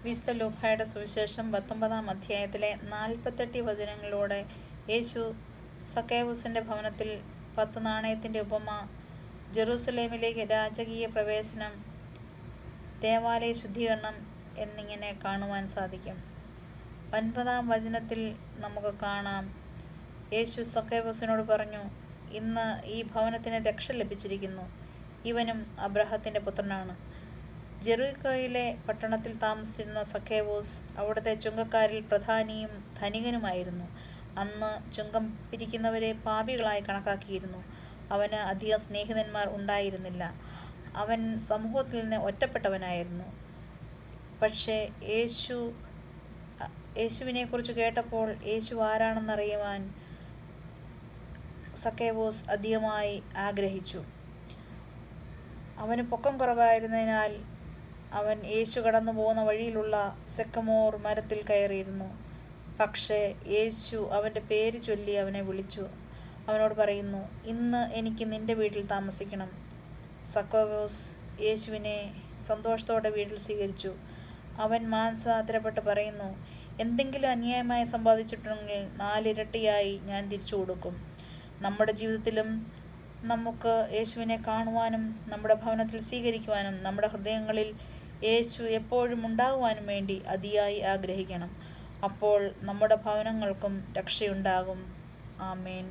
വിശുദ്ധ ലൂക്കായുടെ സുവിശേഷം 19 അധ്യായത്തിലെ 48 വചനങ്ങളിലൂടെ യേശു സക്കേവുസിൻ്റെ ഭവനത്തിൽ 10 നാണയത്തിൻ്റെ ഉപമ, ജെറൂസലേമിലേക്ക് രാജകീയ പ്രവേശനം, ദേവാലയ ശുദ്ധീകരണം എന്നിങ്ങനെ കാണുവാൻ സാധിക്കും. 9 വചനത്തിൽ നമുക്ക് കാണാം, യേശു സക്കേവുസിനോട് പറഞ്ഞു, ഇന്ന് ഈ ഭവനത്തിന് രക്ഷ ലഭിച്ചിരിക്കുന്നു. ഇവനും അബ്രാഹത്തിൻ്റെ പുത്രനാണ്. ജെറീക്കോയിലെ പട്ടണത്തിൽ താമസിച്ചിരുന്ന സക്കേവൂസ് അവിടുത്തെ ചുങ്കക്കാരിൽ പ്രധാനിയും ധനികനുമായിരുന്നു. അന്ന് ചുങ്കം പിരിക്കുന്നവരെ പാപികളായി കണക്കാക്കിയിരുന്നു. അവന് അധികം സ്നേഹിതന്മാർ ഉണ്ടായിരുന്നില്ല. അവൻ സമൂഹത്തിൽ നിന്ന് ഒറ്റപ്പെട്ടവനായിരുന്നു. പക്ഷേ യേശുവിനെക്കുറിച്ച് കേട്ടപ്പോൾ യേശു ആരാണെന്നറിയുവാൻ സക്കേവൂസ് അധികമായി ആഗ്രഹിച്ചു. അവന് പൊക്കം കുറവായിരുന്നതിനാൽ അവൻ യേശു കടന്നു പോകുന്ന വഴിയിലുള്ള സെക്കമോർ മരത്തിൽ കയറിയിരുന്നു. പക്ഷേ യേശു അവൻ്റെ പേര് ചൊല്ലി അവനെ വിളിച്ചു. അവനോട് പറയുന്നു, ഇന്ന് എനിക്ക് നിൻ്റെ വീട്ടിൽ താമസിക്കണം. സക്കേവൂസ് യേശുവിനെ സന്തോഷത്തോടെ വീട്ടിൽ സ്വീകരിച്ചു. അവൻ മാനസാന്തരപ്പെട്ട് പറയുന്നു, എന്തെങ്കിലും അന്യായമായി സമ്പാദിച്ചിട്ടുണ്ടെങ്കിൽ 4 ഇരട്ടിയായി ഞാൻ തിരിച്ചു കൊടുക്കും. നമ്മുടെ ജീവിതത്തിലും നമുക്ക് യേശുവിനെ കാണുവാനും നമ്മുടെ ഭവനത്തിൽ സ്വീകരിക്കുവാനും നമ്മുടെ ഹൃദയങ്ങളിൽ യേശു എപ്പോഴും ഉണ്ടാകുവാനും വേണ്ടി അതിയായി ആഗ്രഹിക്കണം. അപ്പോൾ നമ്മുടെ ഭവനങ്ങൾക്കും രക്ഷയുണ്ടാകും. ആമേൻ.